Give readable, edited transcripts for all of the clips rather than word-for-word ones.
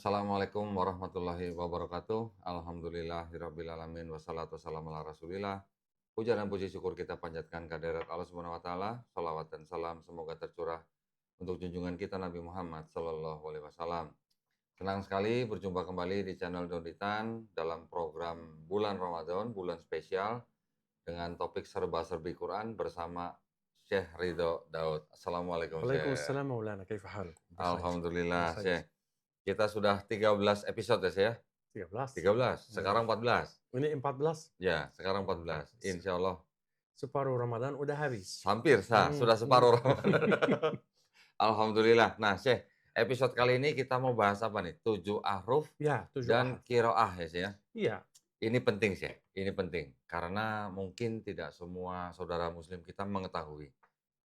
Assalamualaikum warahmatullahi wabarakatuh. Alhamdulillahirabbil alamin wassalatu wassalamu ala Rasulillah. Puja dan puji syukur kita panjatkan kehadirat Allah Subhanahu wa taala. Shalawat dan salam semoga tercurah untuk junjungan kita Nabi Muhammad sallallahu alaihi wasallam. Senang sekali berjumpa kembali di channel Donitan dalam program bulan Ramadan, bulan spesial dengan topik serba-serbi Quran bersama Syekh Ridho Daud. Assalamualaikum Syekh. Waalaikumsalam Maulana, kaifa haluk? Bikhair. Alhamdulillah Biasa aja. Syekh. Kita sudah 13 episode ya Syekh ya? 13. 13, Ya. sekarang 14. Ini 14. Ya, sekarang 14. Insya Allah. Separuh Ramadan udah habis. Hampir, sudah separuh Ramadan. Alhamdulillah. Nah, Syekh, episode kali ini kita mau bahas apa nih? 7 ahruf Ya, 7 dan ahad. qiraah ya Syekh ya? Iya. Ini penting Syekh, ini penting. Karena mungkin tidak semua saudara muslim kita mengetahui.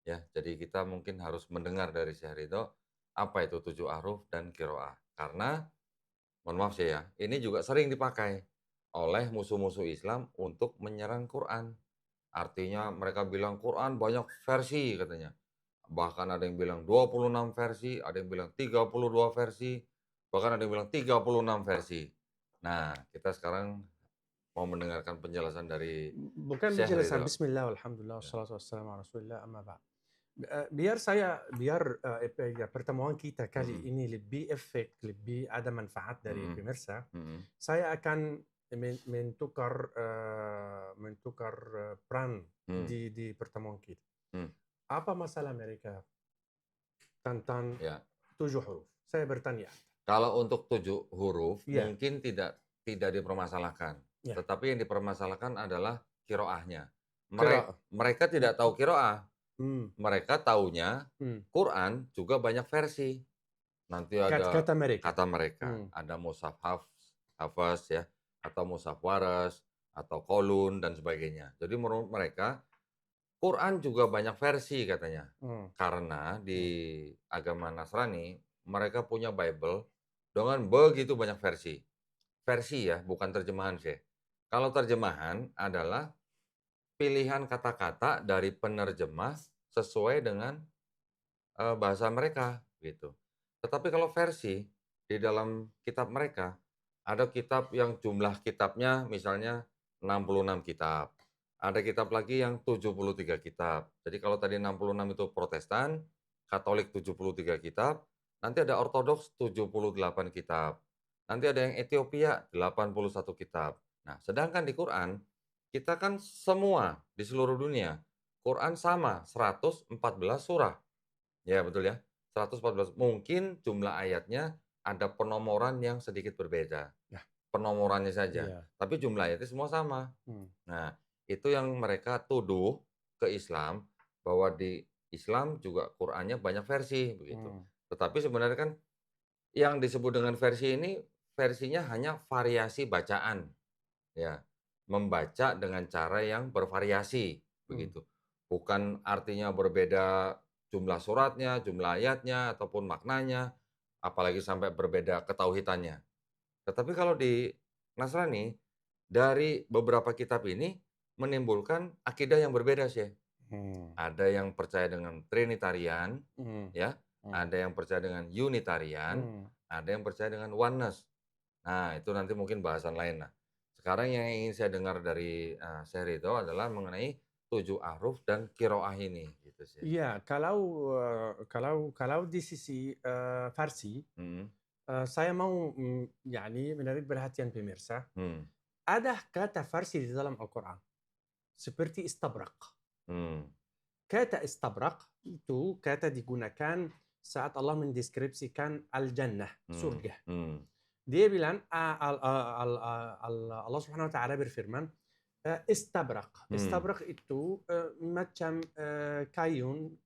Ya, jadi kita mungkin harus mendengar dari Syekh Ridho, apa itu 7 ahruf dan qiraah. Karena mohon maaf sih ya, ini juga sering dipakai oleh musuh-musuh Islam untuk menyerang Quran. Artinya mereka bilang Quran banyak versi katanya. Bahkan ada yang bilang 26 versi, ada yang bilang 32 versi, bahkan ada yang bilang 36 versi. Nah, kita sekarang mau mendengarkan penjelasan dari Bukan Syekh penjelasan Ridho. Bismillah, Alhamdulillah, Ya. wassalatu wassalamu ala Rasulillah, amma ba'd. Pertemuan kita kali Mm-mm. ini lebih lebih ada manfaat dari Mm-mm. pemirsa. Mm-mm. Saya akan mentukar peran Mm. di pertemuan kita. Mm. Apa masalah mereka tentang Ya. 7 huruf? Saya bertanya. Kalau untuk 7 huruf Iya. mungkin tidak dipermasalahkan. Ya. Tetapi yang dipermasalahkan adalah qiraahnya. Qiraah. Mereka tidak tahu qiraah. Mereka taunya Quran juga banyak versi. Nanti ada Kata mereka. kata mereka, ada mushaf Hafs ya, atau mushaf Waras, atau Qalun dan sebagainya. Jadi menurut mereka Quran juga banyak versi katanya. Karena di agama Nasrani mereka punya Bible dengan begitu banyak versi. Versi ya, bukan terjemahan sih. Kalau terjemahan adalah pilihan kata-kata dari penerjemah sesuai dengan bahasa mereka gitu. Tetapi kalau versi di dalam kitab mereka ada kitab yang jumlah kitabnya misalnya 66 kitab. Ada kitab lagi yang 73 kitab. Jadi kalau tadi 66 itu Protestan, Katolik 73 kitab, nanti ada Ortodoks 78 kitab. Nanti ada yang Ethiopia 81 kitab. Nah, sedangkan di Quran kita kan semua di seluruh dunia, Quran sama 114 surah. Ya, betul ya. 114. Mungkin jumlah ayatnya ada penomoran yang sedikit berbeda. Ya. Penomorannya saja. Iya. Tapi jumlah ayatnya semua sama. Nah, itu yang mereka tuduh ke Islam bahwa di Islam juga Qur'annya banyak versi begitu. Tetapi sebenarnya kan yang disebut dengan versi ini versinya hanya variasi bacaan. Ya, membaca dengan cara yang bervariasi begitu. Bukan artinya berbeda jumlah suratnya, jumlah ayatnya ataupun maknanya, apalagi sampai berbeda ketauhidannya. Tetapi kalau di Nasrani dari beberapa kitab ini menimbulkan akidah yang berbeda sih. Ada yang percaya dengan Trinitarian, ya, ada yang percaya dengan Unitarian, ada yang percaya dengan Oneness. Nah, itu nanti mungkin bahasan lain. Nah, sekarang yang ingin saya dengar dari Syekh Ridho adalah mengenai 7 ahruf dan qiraah ini, gitu sih. Iya, kalau di sisi Farsi, saya mau menarik perhatian pemirsa. Ada kata Farsi di dalam Al-Quran seperti istabrak. Kata istabrak itu kata digunakan saat Allah mendeskripsikan al-jannah, surga. Dia bilang Allah Subhanahu wa taala berfirman istabrak. Istabrak itu macam kain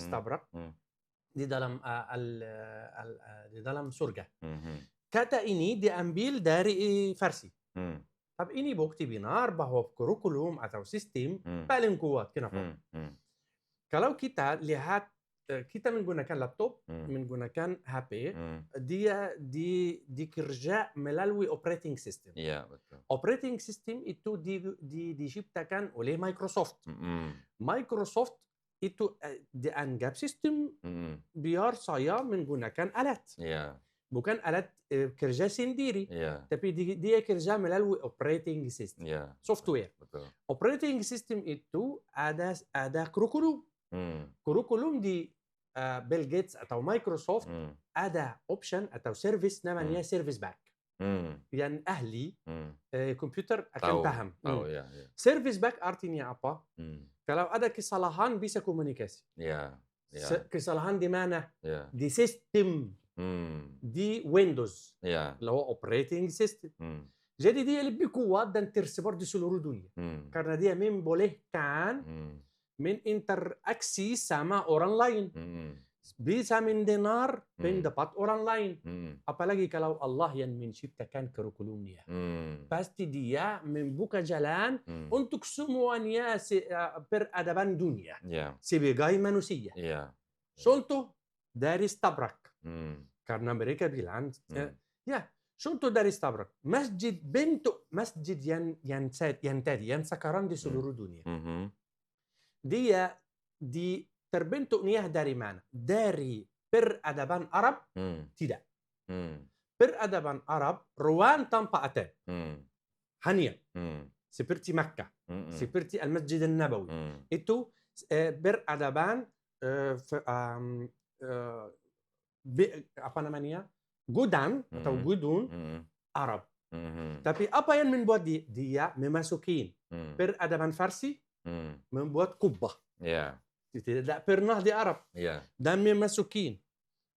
istabrak di dalam di dalam surga. Kata ini diambil dari Farsi. Tapi ini bukti benar bahwa kurikulum atau sistem paling kuat. Kenapa? Kalau kita lihat kita menggunakan laptop, menggunakan HP, dia dikerja melalui operating system. Iya, betul. Operating system itu diciptakan oleh Microsoft. Microsoft itu dianggap sistem biar saya menggunakan alat. Iya. bukan alat kerja sendiri, tapi dia kerja melalui operating system, software. Betul. Operating system itu ada kurikulum. Kurikulum di Bill Gates atau Microsoft ada option atau service namanya service back. Yang ahli komputer akan paham. Service back artinya apa? Kalau ada kesalahan bisa komunikasi. Kesalahan di mana? Di sistem. Di Windows. Lalu operating system. Jadi dia lebih kuat dan tersebar di seluruh dunia. Karena dia membolehkan berinteraksi sama orang lain. Bisa mendengar pendapat orang lain. Apalagi kalau Allah yang menciptakan kurikulumnya. Pasti dia membuka jalan untuk semuanya peradaban dunia. Sebagai manusia. Contoh dari Stabrak. Karena mereka bilang, contoh dari Stabrak. Bentuk masjid yang sekarang di seluruh dunia. Dia terbentuknya dari mana? Dari peradaban Arab? Tidak. Peradaban Arab ruang tanpa atap. Hanya. Seperti Makkah. Seperti Al-Masjid Al-Nabawi. Itu peradaban apa namanya? Gudang atau gudun Arab. Tapi apa yang membuat dia memasuki peradaban Farsi? Membuat kubah. Tidak pernah di Arab. Dan memasuki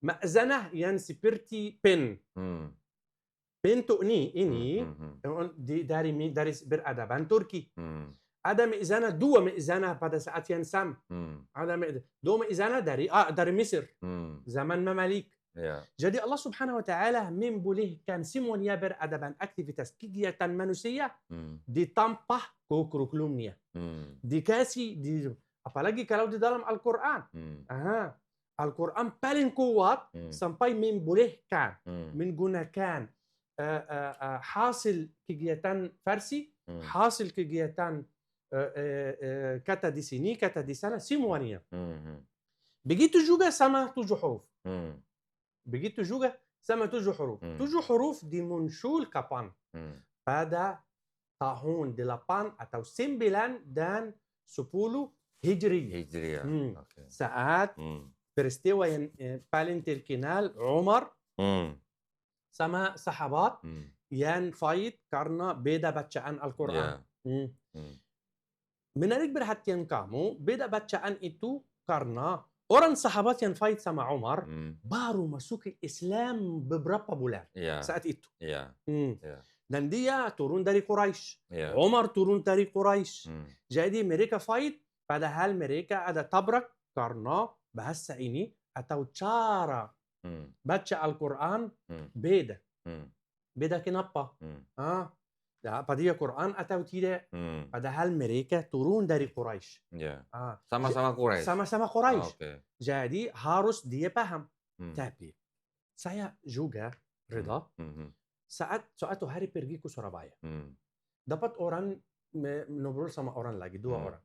ma'zanah yang seperti pen. Bentuk ini dari beradaban Turki. Ada ma'zanah, dua ma'zanah pada saat yang sama. Ada dua ma'zanah dari Mesir. Zaman Mamalik. Jadi Allah Subhanahu wa taala membolehkan semuanya beradaban aktivitas kegiatan manusia ditambah kurikulumnya. Dikasih apalagi kalau di dalam Al-Quran. Al-Quran paling kuat sampai membolehkan menggunakan hasil kegiatan Farsi, hasil kegiatan kata di sini, kata di sana, semuanya. Begitu juga sama 7 huruf. Begitu juga sama 7 huruf. 7 huruf dimuncul kapan? Pada tahun 8 atau 9 dan 10 Hijriah. Saat peristiwa yang paling terkenal Umar sama sahabat yang fight karena beda bacaan Al-Quran. Menarik perhatian kamu, beda bacaan itu karena orang sahabat yang fight sama Umar baru masuk ke Islam beberapa bulan saat itu. Dan dia turun dari Quraisy. Umar turun dari Quraisy. Jadi mereka fight padahal mereka ada tabrak karena bahasa ini atau cara baca Al-Quran beda. Beda kenapa? Apa dia Quran atau tidak? Padahal mereka turun dari Quraisy. Sama-sama Quraisy. Sama-sama Quraisy. Jadi harus dia paham. Tapi saya juga Rida saat suatu hari pergi ke Surabaya. Dapat orang ngobrol sama orang lagi, 2 orang.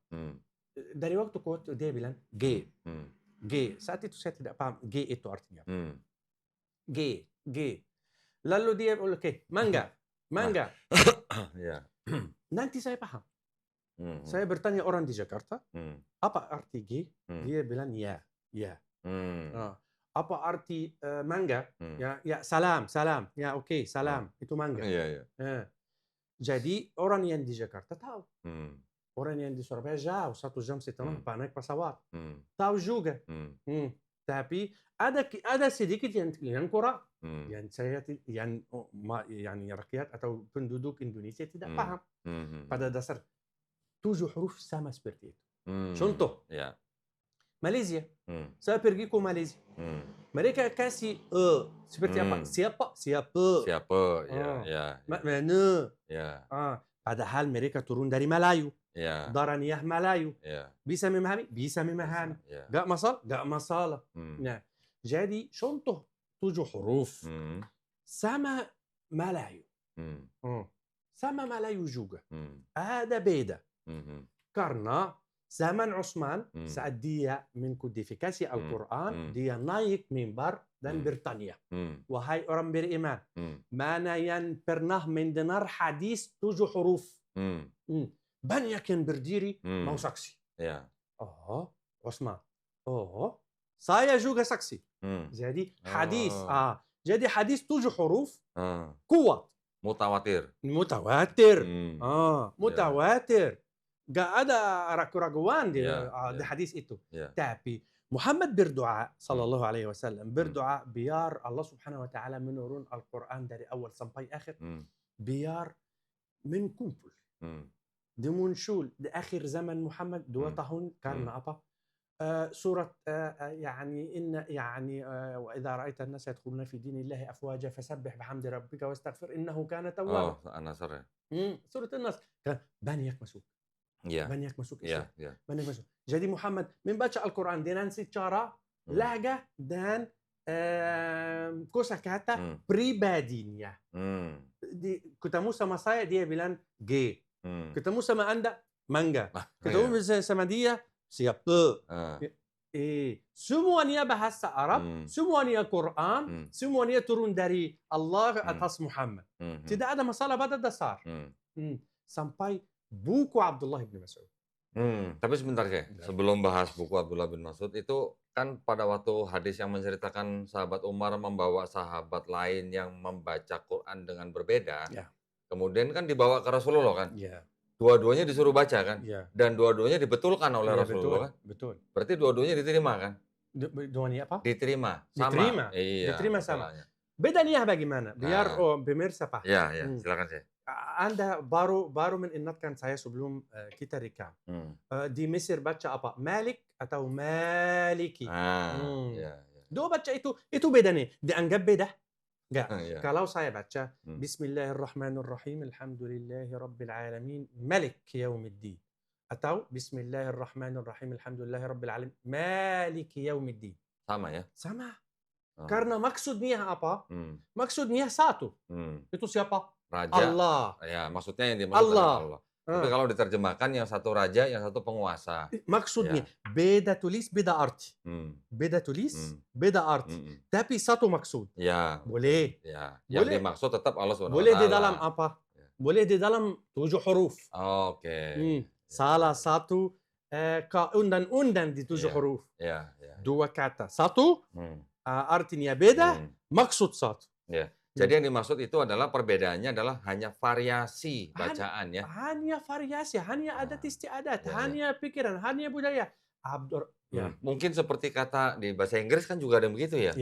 Dari waktu dia bilang G. Saat itu saya tidak paham G itu artinya. G. Lalu dia oke, mangga. Nanti saya paham. Saya bertanya orang di Jakarta, apa arti G? Dia bilang ya. Apa arti mangga? Ya salam. Ya oke, salam. Itu mangga. Jadi orang yang di Jakarta tahu. Orang yang di Surabaya jauh 1 jam setengah naik pesawat. Tahu juga. Tapi ada sedikit yang kurang. Yang rakyat atau penduduk Indonesia tidak paham. Pada dasar 7 huruf sama seperti itu. Contoh. Malaysia. Saya pergi ke Malaysia. Mereka kasih seperti apa? Siapa. Mana? Padahal mereka turun dari Melayu. Daraniyah Melayu. Bisa memahami? Bisa memahami. Gak masalah. Jadi contoh 7 huruf sama Melayu. Sama Melayu juga. Ada beda. Karena Zaman Utsman, saat dia mengkodifikasi Al-Quran, dia naik mimbar dan bertanya, wahai orang beriman, mana yang pernah mendengar hadis 7 huruf? Banyak yang berdiri mau saksi. Oh, Utsman. Oh, saya juga saksi. Jadi hadis, jadi hadis 7 huruf kuat. Mutawatir. Mutawatir. Gak ada ragu-raguan di hadis itu. Tapi Muhammad berdoa sallallahu alaihi wasallam berdoa biar Allah Subhanahu wa taala menurun Al-Quran dari awal sampai akhir. Biar menkumpul. Dimuncul di akhir zaman Muhammad 2 tahun karena apa? سورة يعني إن يعني وإذا رأيت الناس يدخلون في دين الله أفواجا فسبح بحمد ربك واستغفر إنه كان توابا. An-Nasr. سورة النصر kan banyak masuk. Banyak masuk Islam. Banyak masuk. Jadi Muhammad membaca Al-Quran dengan secara laga dan kosakata pribadinya. Ketemu sama saya dia bilang G. Ketemu sama Anda mangga. Ketemu sama dia siap tuh. Semuanya bahasa Arab, semuanya Quran, semuanya turun dari Allah atas Muhammad. Tidak ada masalah pada dasar. Sampai buku Abdullah bin Mas'ud. Tapi sebentar ya, sebelum bahas buku Abdullah bin Mas'ud itu kan pada waktu hadis yang menceritakan sahabat Umar membawa sahabat lain yang membaca Quran dengan berbeda, kemudian kan dibawa ke Rasulullah kan? Dua-duanya disuruh baca kan? Dan dua-duanya dibetulkan oleh Rasulullah kan? Betul. Berarti dua-duanya diterima kan? Dua-duanya apa? Diterima. Sama. Diterima. Iya, diterima sama. Bedanya bagaimana? Biar pemirsa paham. Ya, silakan saya. Anda baru mengingatkan saya sebelum kita rekam. Di Mesir baca apa? Malik atau Maliki? Dua baca itu beda nih. Dianggap beda? Enggak. Kalau saya baca Bismillahirrahmanirrahim Alhamdulillahi Rabbil Alamin Malik Yaumiddin atau Bismillahirrahmanirrahim Alhamdulillahi Rabbil Alamin Malik Yaumiddin. Sama ya? Sama. Karena maksudnya apa? Maksudnya satu. Itu siapa? Raja. Allah. Ya, maksudnya yang dimaksud Allah. Tapi kalau diterjemahkan yang satu raja, yang satu penguasa. Maksudnya beda tulis, beda arti. Beda tulis, beda arti. Tapi satu maksud. Boleh. Yang dimaksud tetap Allah SWT. Boleh di dalam apa? Boleh di dalam 7 huruf. Salah satu keundan-undan di 7 huruf. Dua kata. Satu, artinya beda, maksud satu. Jadi yang dimaksud itu adalah perbedaannya adalah hanya variasi bacaan ya. Hanya variasi, hanya adat istiadat, hanya pikiran, hanya budaya. Mungkin seperti kata di bahasa Inggris kan juga ada yang begitu ya.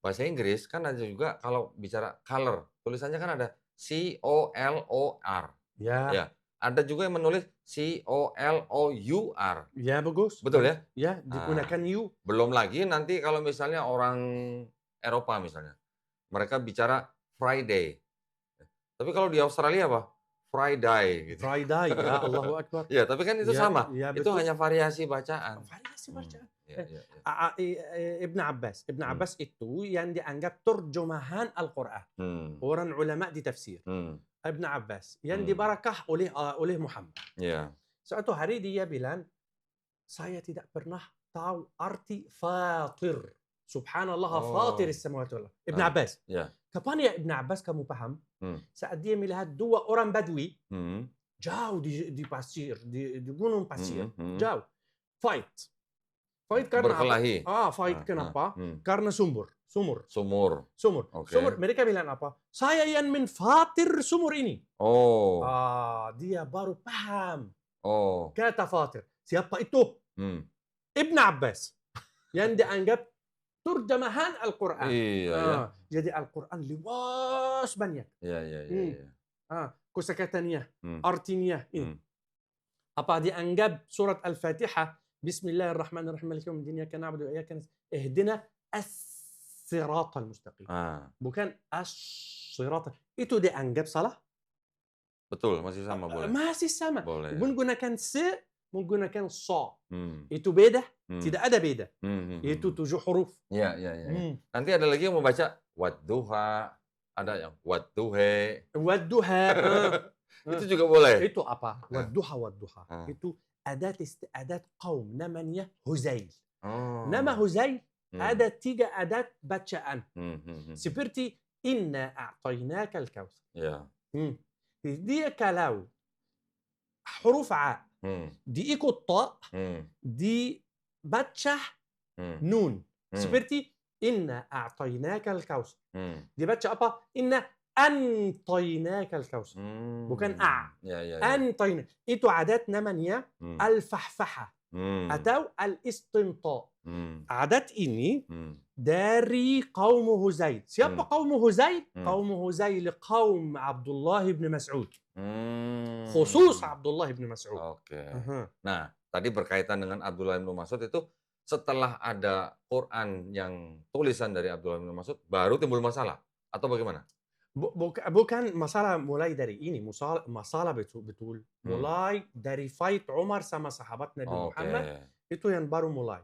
Bahasa Inggris kan ada juga kalau bicara color, tulisannya kan ada C-O-L-O-R. Ada juga yang menulis C-O-L-O-U-R. Ya, bagus. Betul ya? Ya, digunakan U. Belum lagi nanti kalau misalnya orang Eropa misalnya. Mereka bicara Friday. Tapi kalau di Australia apa? Friday. Gitu. Friday, ya Allahu Akbar. Ya, tapi kan itu sama. Itu hanya variasi bacaan. Variasi bacaan. Ibn Abbas itu yang dianggap terjemahan Al-Quran. Orang ulama di tafsir. Ibn Abbas yang dibarakah oleh Muhammad. Suatu hari dia bilang, saya tidak pernah tahu arti fatir. Subhanallah, fatir as-samawati wal ardh. Ibn Abbas. Kapan ya Ibn Abbas kamu paham? Saat dia melihat 2 orang Badui jauh di pasir, di gunung pasir, jauh. Fight karena berkelahi. Fight kenapa? Karena sumur. Okay. Sumur. Mereka bilang apa? Saya yang menfatir sumur ini. Dia baru paham. Kata fatir. Siapa itu? Ibn Abbas. Yang dianggap terjemahan Al-Quran. Jadi Al-Quran luas banyak. Kosakatanya, artinya. Apa dianggap surat Al-Fatihah Bismillahirrahmanirrahim Maliki yaumiddin iyyaka na'budu wa iyyaka nasta'in ihdina as-siratal mustaqim. Bukan as-siratal. Itu dianggap salah? Betul, masih sama boleh. Masih sama. Boleh. Menggunakan menggunakan sa. Itu beda? Tidak ada beda. Itu 7 huruf. Nanti ada lagi yang membaca wadduha, ada yang wadduhe. Wadduha. Itu juga boleh. Itu apa? Wadduha. Itu adat qaum namanya Huzail. Nama Oh. Huzail ada 3 adat bacaan. Seperti inna a'tainakal kautsar. Ya. Dia kalau huruf A diikut ta, dibaca nun. Seperti inna a'tainakal kautsar. Dibaca apa? Inna antainakal kautsar. Bukan a. Antaina. Itu adat namanya al-fahfahah atau al-istinta. Adat ini dari kaum Huzail. Siapa kaum Huzail? Kaum Huzail kaum Abdullah bin Mas'ud. Khusus Abdullah bin Mas'ud. Oke. Nah, tadi berkaitan dengan Abdullah bin Mas'ud itu setelah ada Quran yang tulisan dari Abdullah bin Mas'ud baru timbul masalah atau bagaimana? Bukan masalah mulai dari ini, masalah betul mulai dari fight Umar sama sahabat Nabi Muhammad, itu yang baru mulai.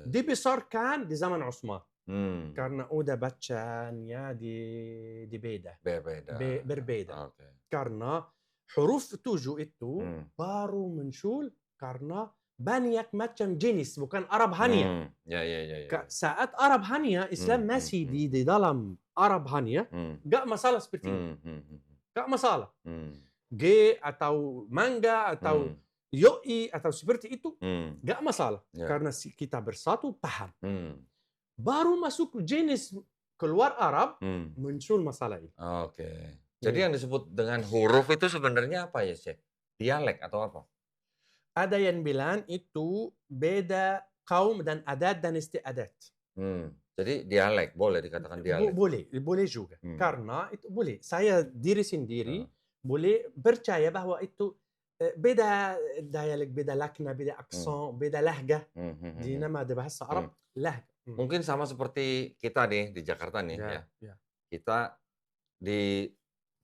Dibesarkan di zaman Utsman. Karena udah bacanya berbeda. Karena huruf 7 itu baru muncul karena banyak macam jenis, bukan Arab hanya. Saat Arab hanya, Islam masih di dalam Arab hanya, gak masalah seperti ini. Gak masalah. G atau mangga atau yoi atau seperti itu, gak masalah. Karena kita bersatu paham. Baru masuk jenis keluar Arab, muncul masalah ini. Jadi yang disebut dengan huruf itu sebenarnya apa ya, Syekh? Dialek atau apa? Ada yang bilang itu beda kaum dan adat dan istiadat. Jadi dialek, boleh dikatakan dialek? Boleh juga. Karena itu boleh. Saya diri sendiri boleh percaya bahwa itu beda dialek, beda lakna, beda aksen, beda lahga. Di nama bahasa Arab, lahga. Mungkin sama seperti kita nih di Jakarta nih ya. Kita di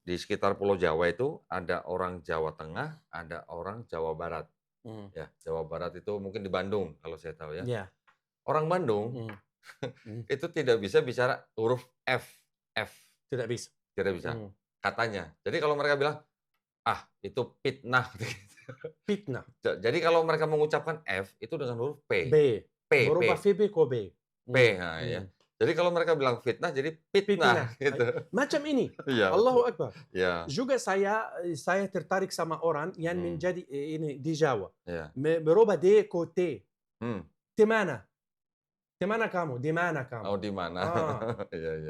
sekitar Pulau Jawa itu ada orang Jawa Tengah, ada orang Jawa Barat. Ya, Jawa Barat itu mungkin di Bandung kalau saya tahu ya. Orang Bandung itu tidak bisa bicara huruf F. Tidak bisa. Tidak bisa. Katanya. Jadi kalau mereka bilang, itu fitnah. Fitnah. Jadi kalau mereka mengucapkan F itu dengan huruf P. Berubah VB ke B. P. Nah, ya. Jadi kalau mereka bilang fitnah, jadi fitnah. Gitu. Macam ini. Ya, Allahu Akbar. Ya. Juga saya tertarik sama orang yang menjadi ini di Jawa. Ya. Berubah D ke T. Di mana? Di mana kamu? Di mana kamu? Oh, di mana?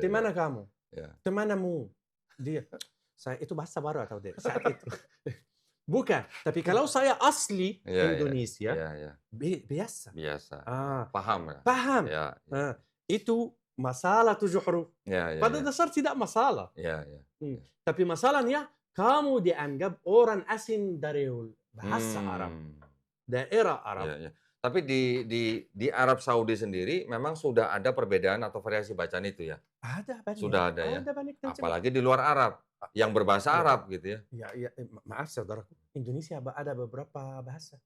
Di mana kamu? Ya. Di manamu? Dia. Saya itu bahasa baru atau dia? Saat itu. Bukan. Tapi kalau saya asli Indonesia, biasa. Paham ya? Paham. Itu masalah 7 huruf. Pada dasar tidak masalah. Tapi masalahnya kamu dianggap orang asing dari bahasa Arab, daerah Arab. Tapi di Arab Saudi sendiri memang sudah ada perbedaan atau variasi bacaan itu ya? Ada banyak. Sudah ada ya? Banyak. Apalagi di luar Arab, yang berbahasa Arab gitu ya? Maaf saudaraku, Indonesia ada beberapa bahasa.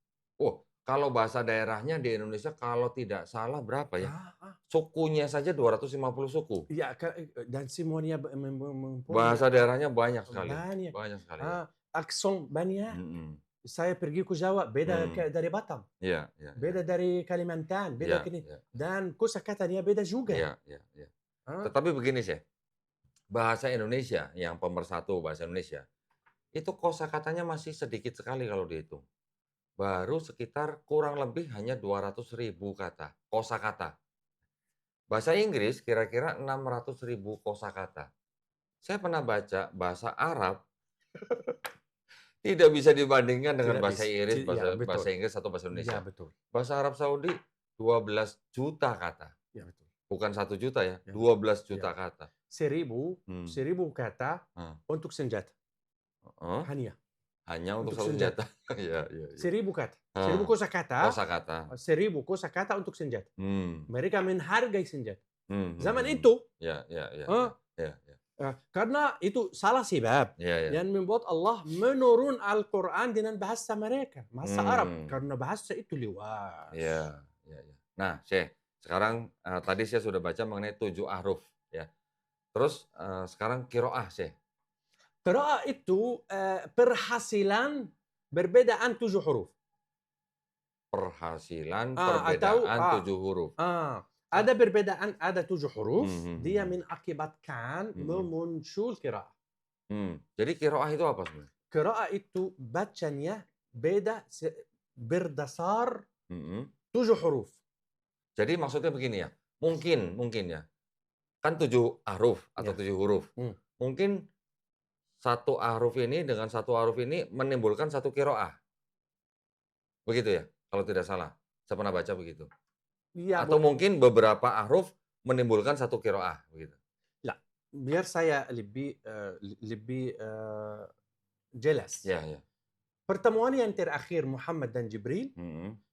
Kalau bahasa daerahnya di Indonesia kalau tidak salah berapa ya? Sukunya saja 250 suku. Iya, dan semuanya bahasa daerahnya banyak sekali. Banyak sekali. Aksen banyak. Saya pergi ke Jawa, beda dari Batam. Beda dari Kalimantan, beda dan kosakatanya beda juga. Tetapi begini sih, bahasa Indonesia yang pemersatu bahasa Indonesia, itu kosakatanya masih sedikit sekali kalau dihitung. Baru sekitar kurang lebih hanya 200.000 kata, kosakata. Bahasa Inggris kira-kira 600.000 kosakata. Saya pernah baca bahasa Arab tidak bisa dibandingkan dengan bahasa Inggris, bahasa Inggris atau bahasa Indonesia. Bahasa Arab Saudi 12 juta kata. Bukan 1 juta ya, 12 juta kata. 1.000 kata untuk senjata. Hanya untuk senjata. 1.000 kata. 1.000 kosakata. 1.000 kosakata untuk senjata. Mereka menghargai senjata. Zaman itu. Karena itu salah sebab yang membuat Allah menurun Al-Quran dengan bahasa mereka, bahasa Arab, karena bahasa itu luas. Nah, Syekh, sekarang tadi saya sudah baca mengenai 7 ahruf, ya. Terus sekarang qiraah, Syekh. Qiraah itu perhasilan perbedaan 7 huruf. perhasilan atau perbedaan 7 huruf. ada perbedaan, ada 7 huruf, dia mengakibatkan Mhm. memuncul qiraah. Jadi qiraah itu apa sebenarnya? Qiraah itu bacanya beda berdasar Mhm. 7 huruf. Jadi maksudnya begini ya, mungkin ya, kan 7 ahruf atau Ya. 7 huruf. Mungkin satu ahruf ini dengan satu ahruf ini menimbulkan satu qiraah. Begitu ya? Kalau tidak salah. Saya pernah baca begitu. Iya, Atau mungkin beberapa ahruf menimbulkan satu qiraah, begitu. Ya, biar saya lebih jelas. Ya. Pertemuan yang terakhir Muhammad dan Jibril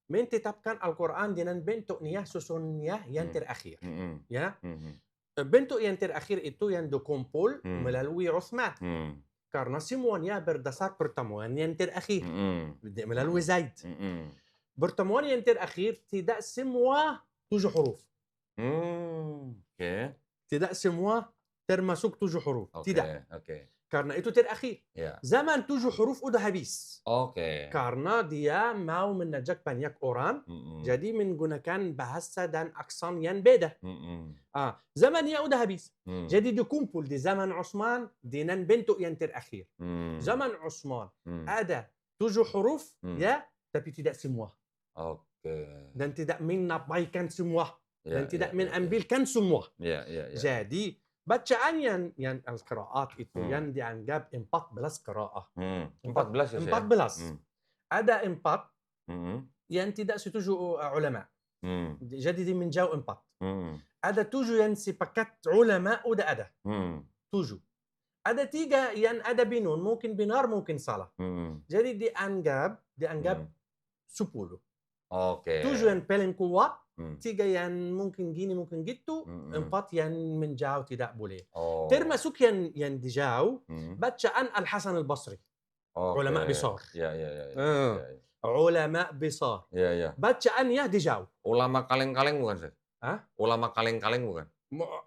menetapkan Al-Quran dengan bentuk niyah susun niyah yang terakhir. Ya, bentuk yang terakhir itu yang dikumpul melalui Uthman. Karena semuanya berdasar pertemuan yang terakhir melalui Zaid. Pertemuan yang terakhir tidak semua 7 huruf. Tidak semua termasuk 7 huruf. Tidak. Karena itu terakhir. Zaman 7 huruf udah habis. Karena dia mau mengajak banyak orang, jadi menggunakan bahasa dan aksan yang beda. Zamannya udah habis. Jadi dikumpul di zaman Utsman dengan bentuk yang terakhir. Zaman Utsman ada 7 huruf, ya, tapi tidak semua. Dan tidak menabaikan semua. Dan tidak mengambilkan semua. Jadi bacaan yang al-qiraat itu yang dianggap 14 qiraah. 14 ya? 14. Ada 4 yang tidak setuju ulama. Jadi dia menjauh 4. Ada 7 yang sepakat ulama udah ada. 7. Ada 3 yang ada binun, mungkin benar, mungkin salah. Jadi dianggap 10. 7 yang paling kuat, 3 yang mungkin gini, mungkin gitu, 4 yang menjauh tidak boleh. Termasuk yang dijauh, bacaan Al-Hasan Al-Basri. Ulama besar. Ulama besar. Bacaannya dijauh. Ulama kaleng-kaleng bukan, Sir? Ulama kaleng-kaleng bukan?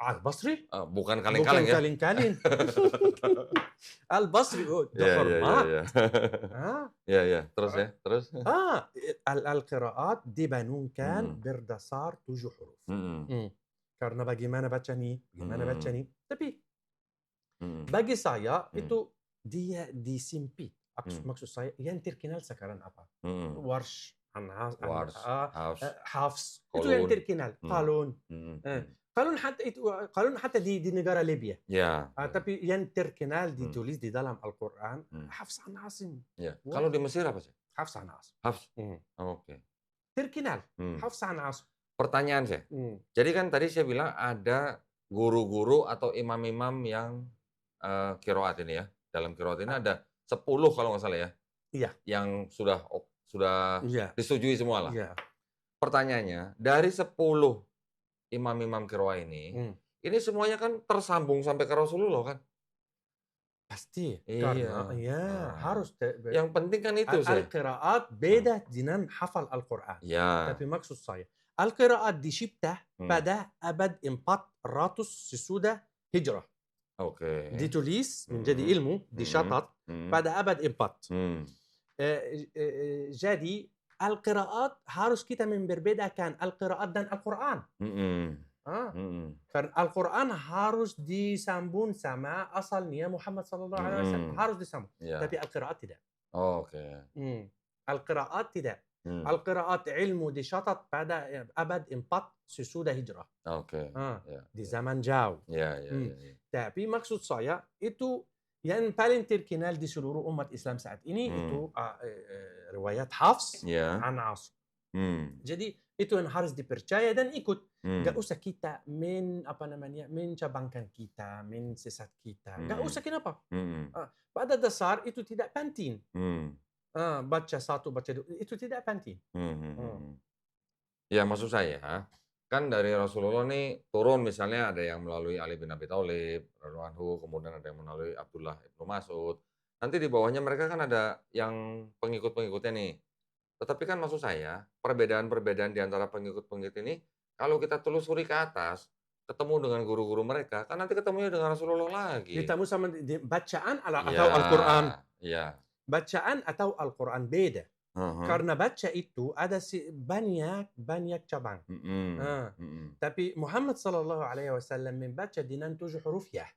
Al-Basri? Bukan kaleng-kaleng ya? Bukan kaleng-kaleng. Al-Basri, terhormat. Terus. Al-qiraat dibangunkan berdasar 7 huruf. Karena bagaimana baca ni? Tapi bagi saya itu dia disempit. Maksud saya yang terkenal sekarang apa? Warsh, Hafs. Itu yang terkenal. Qalun. Qalun hatta di negara Libya. Tapi yang terkenal ditulis di dalam Al-Quran Hafs an Asim. Kalau di Mesir apa sih? Hafs an Asim. Terkenal. Hafs an Asim. Pertanyaan saya. Jadi kan tadi saya bilang ada guru-guru atau imam-imam yang qiraat ini ya. Dalam qiraat ini ada 10 kalau nggak salah ya. Iya. Yang sudah disetujui semua lah. Pertanyaannya, dari 10 imam-imam qiraat ini semuanya kan tersambung sampai ke Rasulullah kan? Pasti. Iya. Karena harus. Yang penting kan itu sih. Al-qiraat beda dengan hafal Al-Quran. Tapi maksud saya, Al-qiraat dicipta pada abad 400 sesudah Hijrah. Ditulis menjadi ilmu, dicatat pada abad 4. Jadi Al-qiraat harus kita membedakan Al-qiraat dan Al-Quran. Karena Al-Quran harus disambung sama asalnya Muhammad SAW. Harus disambung. Tapi Al-qiraat tidak. Al-qiraat tidak. Al-qiraat ilmu dicatat pada abad 4 sesudah Hijrah. Di zaman jauh. Tapi maksud saya itu yang paling terkenal di seluruh umat Islam saat ini itu riwayat Hafs an Asim. Jadi itu yang harus dipercaya dan ikut. Gak usah kita mencabangkan kita, mensesat kita. Gak usah, kenapa? Pada dasar itu tidak penting. Baca 1, baca 2, itu tidak penting. Ya maksud saya, kan dari Rasulullah nih turun misalnya ada yang melalui Ali bin Abi Thalib, radhiyallahu, kemudian ada yang melalui Abdullah ibnu Mas'ud. Nanti di bawahnya mereka kan ada yang pengikut-pengikutnya nih. Tetapi kan maksud saya, perbedaan-perbedaan di antara pengikut-pengikut ini, kalau kita telusuri ke atas, ketemu dengan guru-guru mereka, kan nanti ketemunya dengan Rasulullah lagi. Ketemu sama bacaan atau Al-Quran. Iya. Bacaan atau Al-Quran beda. Karena baca itu ada banyak cabang. Tapi Muhammad sallallahu alaihi wasallam membaca dengan 7 huruf ya.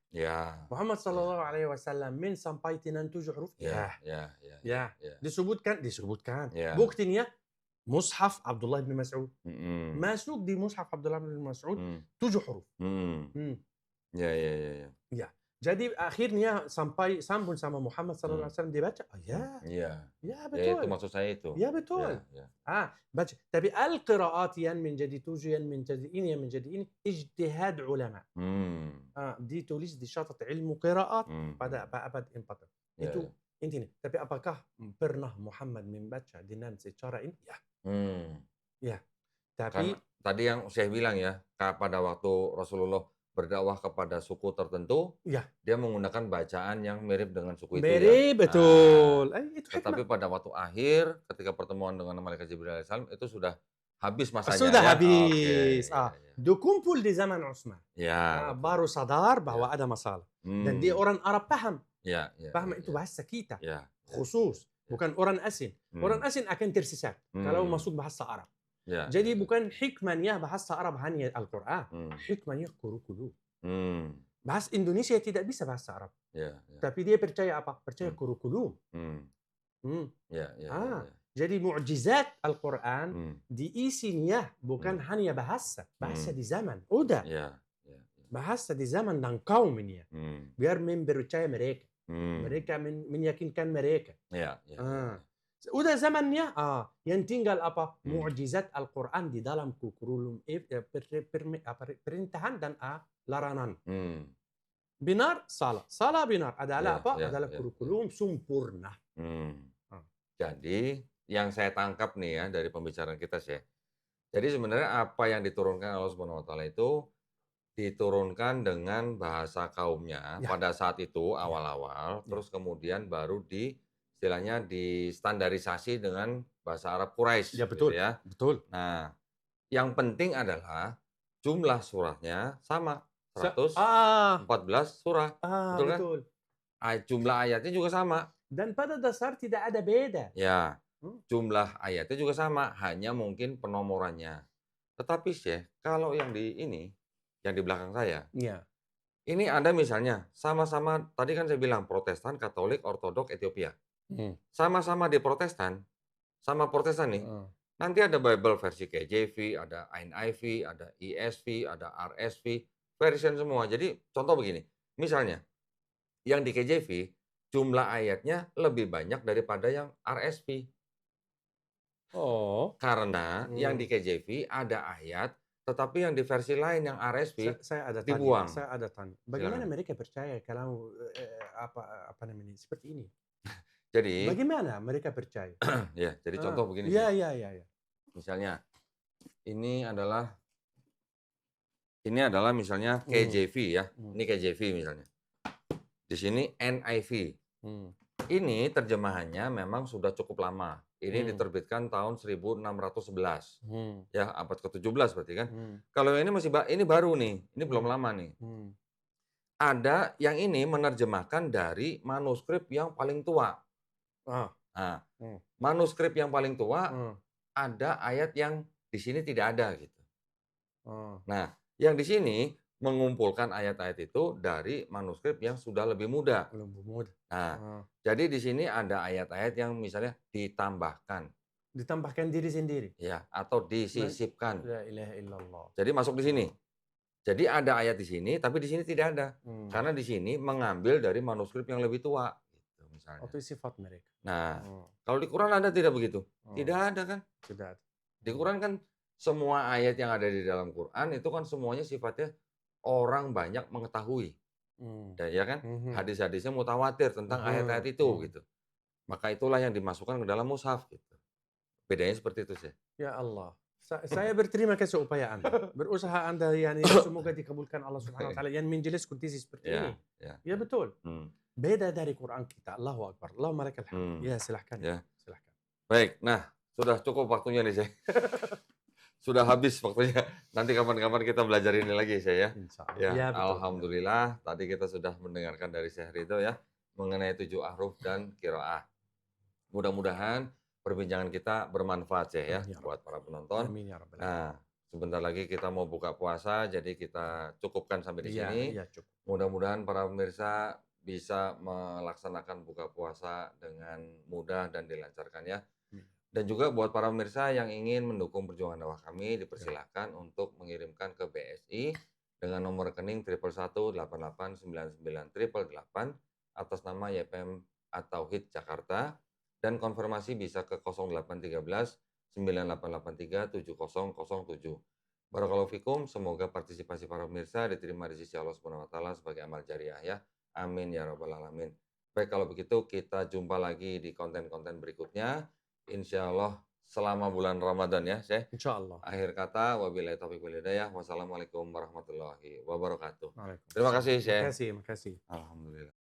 Muhammad sallallahu alaihi wasallam sampai dengan 7 huruf ya. Disebutkan. Buktinya Mushaf Abdullah bin Mas'ud. Masuk di Mushaf Abdullah bin Mas'ud 7 huruf. Ya. Jadi akhirnya sampai sambung sama Muhammad sallallahu alaihi wasallam dibaca. Ya betul. Itu maksud saya itu. Ya betul. Baca. Tapi al-qiraat yang menjadi 7 yang menjadi ini ijtihad ulama. Ditulis di syarat ilmu qiraat pada abad 4. Itu intinya. Tapi apakah pernah Muhammad membaca dengan secara ini? Ya. Tapi tadi yang saya bilang ya, pada waktu Rasulullah berdakwah kepada suku tertentu, dia menggunakan bacaan yang mirip dengan suku itu. Mirip, betul. Itu tetapi pada waktu akhir, ketika pertemuan dengan malaikat Jibril alaihissalam, itu sudah habis masanya. Sudah habis. Dikumpul di zaman Utsman. Baru sadar bahwa ada masalah. Dan dia orang Arab paham. Paham itu bahasa kita. Khusus. Bukan orang asing. Orang asing akan tersesat kalau masuk bahasa Arab. Jadi bukan hikmahnya bahasa Arab hanya Al-Quran. Hikmahnya kurikulum. Bahasa Indonesia tidak bisa bahasa Arab. Tapi dia percaya apa? Percaya kurikulum. Jadi mukjizat Al-Quran diisinya bukan hanya bahasa. Bahasa di zaman. Udah. Bahasa di zaman dan kaum ini. Biar mempercaya mereka. Mereka meyakinkan mereka. Udah zamannya yang tinggal apa? Mukjizat Al-Quran di dalam kurikulum perintahan dan larangan. Benar, salah. Salah benar adalah apa? Adalah kurikulum sempurna. Jadi yang saya tangkap nih ya dari pembicaraan kita sih. Jadi sebenarnya apa yang diturunkan Allah Subhanahu wa taala itu diturunkan dengan bahasa kaumnya pada saat itu awal-awal, terus kemudian baru istilahnya distandarisasi dengan bahasa Arab Quraisy. Ya betul. Gitu ya. Betul. Nah, yang penting adalah jumlah surahnya sama 114 surah. Betul kan? Betul. Jumlah ayatnya juga sama. Dan pada dasar tidak ada beda. Ya. Jumlah ayatnya juga sama, hanya mungkin penomorannya. Tetapi Syekh, kalau yang di belakang saya. Ini ada misalnya sama-sama tadi kan saya bilang Protestan, Katolik, Ortodok, Ethiopia. Sama-sama di Protestan, sama Protestan nih. Nanti ada Bible versi KJV, ada NIV, ada ESV, ada RSV, version semua. Jadi contoh begini, misalnya yang di KJV jumlah ayatnya lebih banyak daripada yang RSV. Karena yang di KJV ada ayat, tetapi yang di versi lain yang RSV dibuang. Saya ada tanya. Bagaimana mereka percaya kalau apa namanya seperti ini? Jadi bagaimana mereka percaya? Jadi contoh begini. Misalnya ini adalah misalnya KJV ya. Ini KJV misalnya. Di sini NIV. Ini terjemahannya memang sudah cukup lama. Ini diterbitkan tahun 1611. Ya, abad ke-17 berarti kan. Kalau ini ini baru nih. Ini belum lama nih. Ada yang ini menerjemahkan dari manuskrip yang paling tua. Manuskrip yang paling tua ada ayat yang di sini tidak ada gitu. Nah, yang di sini mengumpulkan ayat-ayat itu dari manuskrip yang sudah lebih muda. Nah, jadi di sini ada ayat-ayat yang misalnya ditambahkan diri sendiri. Ya, atau disisipkan. La ilaha illallah. Jadi masuk di sini. Jadi ada ayat di sini, tapi di sini tidak ada. Karena di sini mengambil dari manuskrip yang lebih tua. Misalnya. Itu sifat mereka. Nah, kalau di Quran ada tidak begitu? Tidak ada kan? Tidak ada. Di Quran kan semua ayat yang ada di dalam Quran itu kan semuanya sifatnya orang banyak mengetahui. Dan ya kan? Hadis-hadisnya mutawatir tentang ayat-ayat itu gitu. Maka itulah yang dimasukkan ke dalam mushaf gitu. Bedanya seperti itu sih. Ya Allah. Saya berterima kasih upaya Anda. Berusaha Anda semoga dikabulkan Allah Subhanahu wa taala yang menjelaskan kondisi seperti ini. Ya betul. Beda dari Quran kita. Allahu Akbar. Allahumma lakal hamd. Ya, silahkan. Silahkan. Baik. Nah, sudah cukup waktunya nih, saya. Sudah habis waktunya. Nanti kapan-kapan kita belajar ini lagi, saya. Ya, alhamdulillah. Tadi kita sudah mendengarkan dari Syekh Ridho ya mengenai 7 ahruf dan qiraah. Mudah-mudahan perbincangan kita bermanfaat ya Amin ya buat rabbal para penonton. Amin ya rabbal alamin. Nah, sebentar lagi kita mau buka puasa, jadi kita cukupkan sampai di Iya, sini. iya cukup. Mudah-mudahan para pemirsa bisa melaksanakan buka puasa dengan mudah dan dilancarkan ya. Amin. Dan juga buat para pemirsa yang ingin mendukung perjuangan dakwah kami, Ya. dipersilakan untuk mengirimkan ke BSI dengan nomor rekening 111889988 atas nama YPM At-Tauhid Jakarta, dan konfirmasi bisa ke 0813 9883 7007. Barakallahu fikum, semoga partisipasi para pemirsa diterima di sisi Allah Subhanahu wa taala sebagai amal jariah ya. Amin ya rabbal alamin. Baik, kalau begitu kita jumpa lagi di konten-konten berikutnya. Insya Allah selama bulan Ramadan ya, Syekh. Insya Allah. Akhir kata, wabillahi taufiq wal hidayah. Wassalamualaikum warahmatullahi wabarakatuh. Terima Waalaikumsalam. kasih, Syekh. Makasih, makasih. Alhamdulillah.